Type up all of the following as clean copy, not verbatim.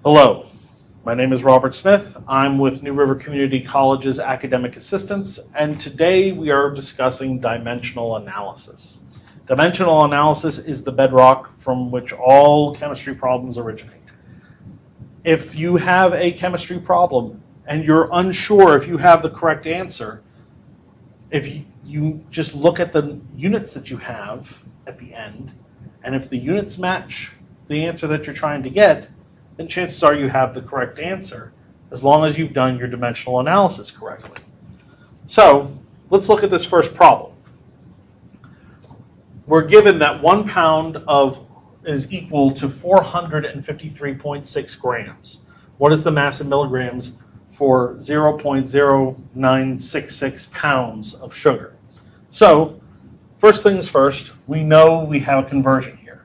Hello, my name is Robert Smith. I'm with New River Community College's Academic Assistants, and today we are discussing dimensional analysis. Dimensional analysis is the bedrock from which all chemistry problems originate. If you have a chemistry problem and you're unsure if you have the correct answer, if you just look at the units that you have at the end, and if the units match the answer that you're trying to get, then chances are you have the correct answer, as long as you've done your dimensional analysis correctly. So let's look at this first problem. We're given that 1 pound is equal to 453.6 grams. What is the mass in milligrams for 0.0966 pounds of sugar? So first things first, we know we have a conversion here.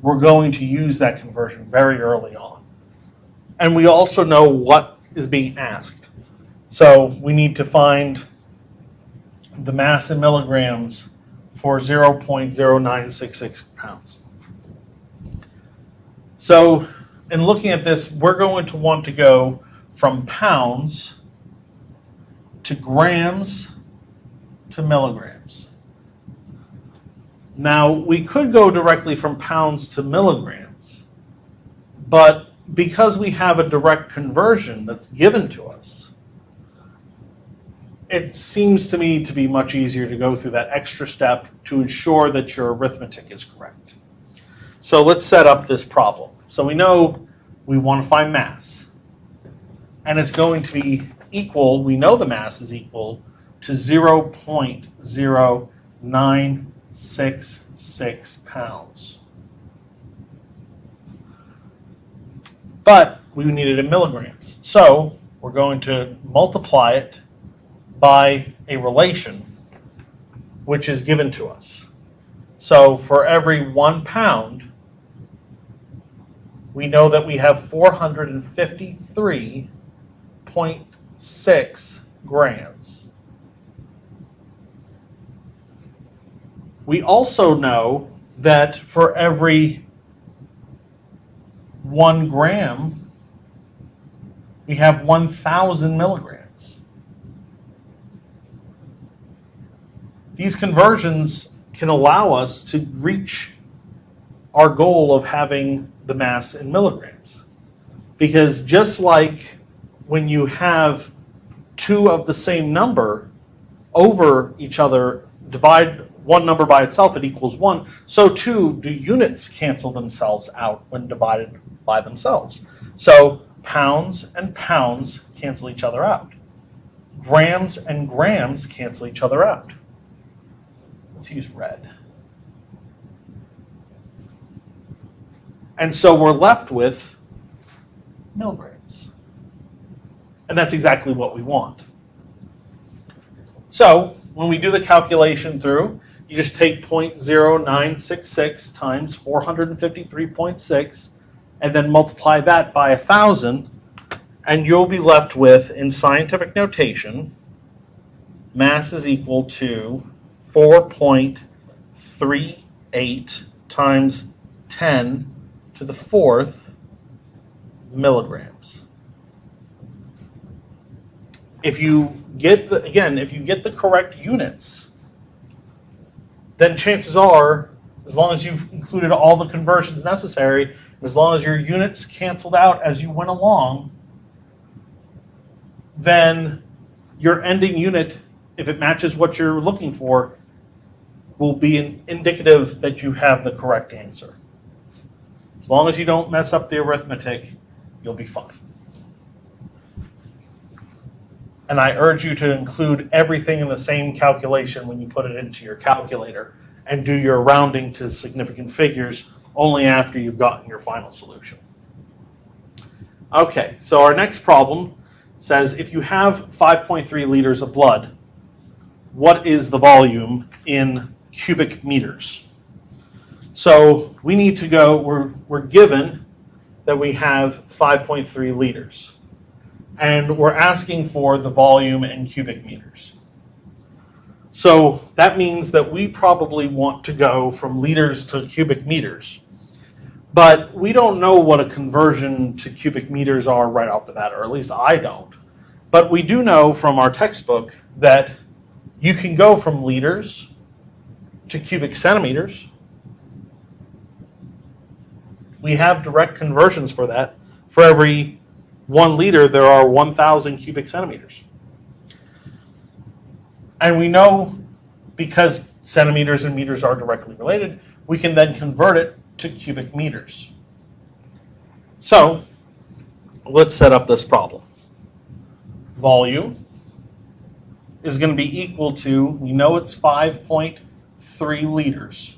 We're going to use that conversion very early on. And we also know what is being asked. So we need to find the mass in milligrams for 0.0966 pounds. So in looking at this, we're going to want to go from pounds to grams to milligrams. Now, we could go directly from pounds to milligrams, but because we have a direct conversion that's given to us, it seems to me to be much easier to go through that extra step to ensure that your arithmetic is correct. So let's set up this problem. So we know we want to find mass, and it's going to be equal, we know the mass is equal to 0.0966 pounds. But we need it in milligrams. So we're going to multiply it by a relation which is given to us. So for every 1 pound, we know that we have 453.6 grams. We also know that for every 1 gram, we have 1,000 milligrams. These conversions can allow us to reach our goal of having the mass in milligrams. Because just like when you have two of the same number over each other, divide one number by itself, it equals 1. So too do units cancel themselves out when divided by themselves. So pounds and pounds cancel each other out. Grams and grams cancel each other out. Let's use red. And so we're left with milligrams. And that's exactly what we want. So when we do the calculation through, you just take 0.0966 times 453.6 and then multiply that by 1,000, and you'll be left with, in scientific notation, mass is equal to 4.38 times 10 to the 4th milligrams. If you get the correct units, then chances are, as long as you've included all the conversions necessary, as long as your units canceled out as you went along, then your ending unit, if it matches what you're looking for, will be indicative that you have the correct answer. As long as you don't mess up the arithmetic, you'll be fine. And I urge you to include everything in the same calculation when you put it into your calculator, and do your rounding to significant figures only after you've gotten your final solution. Okay, so our next problem says if you have 5.3 liters of blood, what is the volume in cubic meters? So we need to go, we're given that we have 5.3 liters. And we're asking for the volume in cubic meters. So that means that we probably want to go from liters to cubic meters. But we don't know what a conversion to cubic meters are right off the bat, or at least I don't. But we do know from our textbook that you can go from liters to cubic centimeters. We have direct conversions for that. For every 1 liter, there are 1,000 cubic centimeters. And we know, because centimeters and meters are directly related, we can then convert it to cubic meters. So let's set up this problem. Volume is going to be equal to, we know it's 5.3 liters.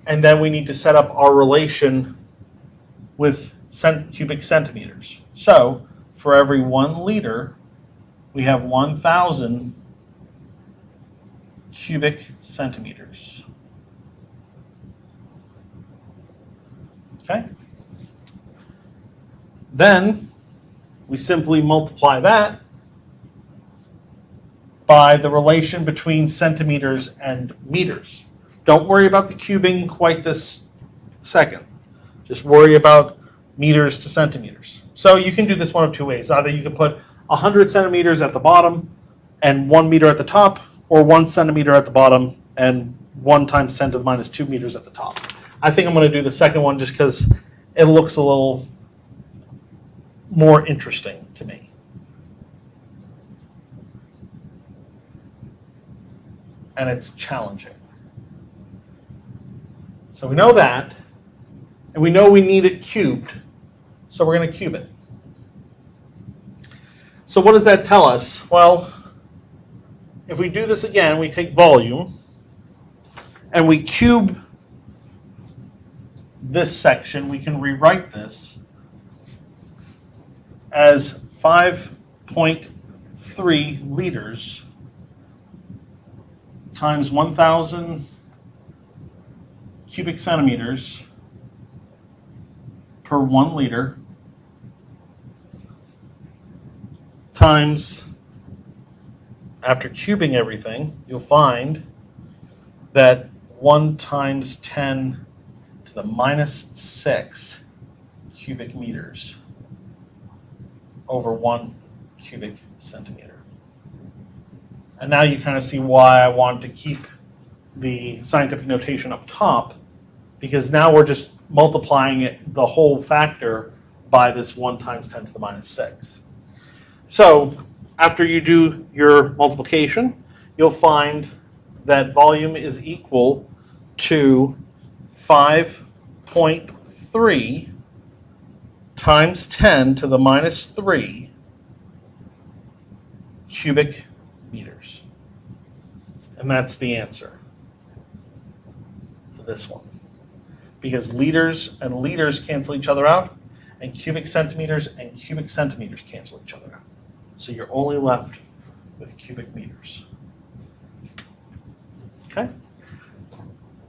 And then we need to set up our relation with cubic centimeters. So for every 1 liter, we have 1,000 cubic centimeters. Okay? Then we simply multiply that by the relation between centimeters and meters. Don't worry about the cubing quite this second. Just worry about meters to centimeters. So you can do this one of two ways. Either you can put 100 centimeters at the bottom and 1 meter at the top, or 1 centimeter at the bottom and 1 times 10 to the minus 2 meters at the top. I think I'm going to do the second one just because it looks a little more interesting to me. And it's challenging. So we know that, and we know we need it cubed, so we're going to cube it. So what does that tell us? Well, if we do this again, we take volume, and we cube this section, we can rewrite this as 5.3 liters times 1,000 cubic centimeters per 1 liter times, after cubing everything, you'll find that 1 times 10 to the minus 6 cubic meters over 1 cubic centimeter. And now you kind of see why I wanted to keep the scientific notation up top, because now we're just multiplying it, the whole factor, by this 1 times 10 to the minus 6. So after you do your multiplication, you'll find that volume is equal to 5.3 times 10 to the minus 3 cubic meters. And that's the answer to this one. Because liters and liters cancel each other out, and cubic centimeters cancel each other out. So you're only left with cubic meters. Okay?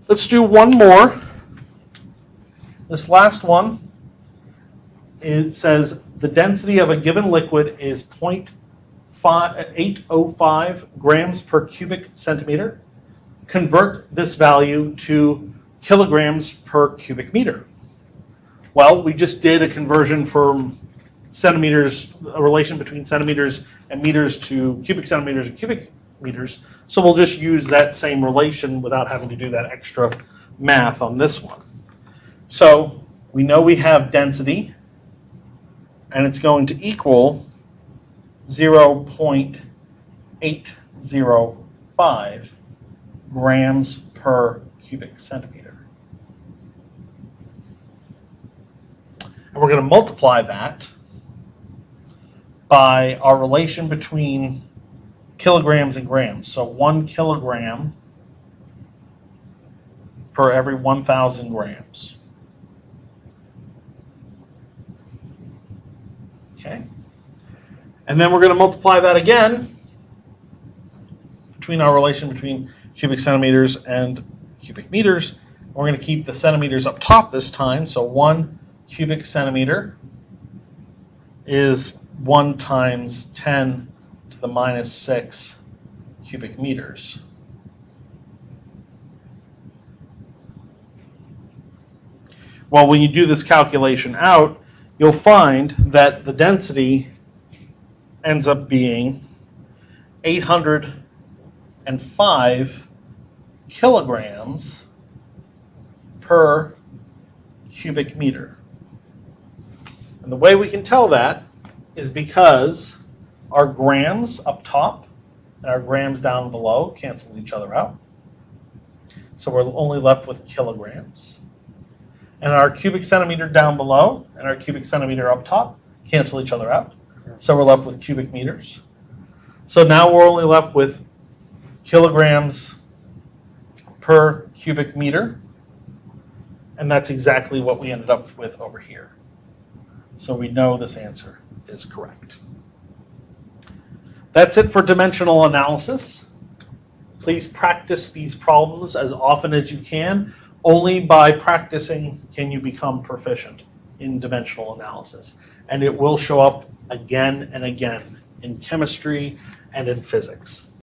Let's do one more. This last one, it says the density of a given liquid is 0.805 grams per cubic centimeter. Convert this value to kilograms per cubic meter. Well, we just did a conversion from centimeters, a relation between centimeters and meters to cubic centimeters and cubic meters. So we'll just use that same relation without having to do that extra math on this one. So we know we have density, and it's going to equal 0.805 grams per cubic centimeter. And we're going to multiply that by our relation between kilograms and grams. So 1 kilogram per every 1,000 grams. Okay. And then we're going to multiply that again between our relation between cubic centimeters and cubic meters. We're going to keep the centimeters up top this time. So 1 cubic centimeter is 1 times 10 to the minus 6 cubic meters. Well, when you do this calculation out, you'll find that the density ends up being 805 kilograms per cubic meter. And the way we can tell that is because our grams up top and our grams down below cancel each other out. So we're only left with kilograms. And our cubic centimeter down below and our cubic centimeter up top cancel each other out. So we're left with cubic meters. So now we're only left with kilograms per cubic meter. And that's exactly what we ended up with over here. So we know this answer is correct. That's it for dimensional analysis. Please practice these problems as often as you can. Only by practicing can you become proficient in dimensional analysis. And it will show up again and again in chemistry and in physics.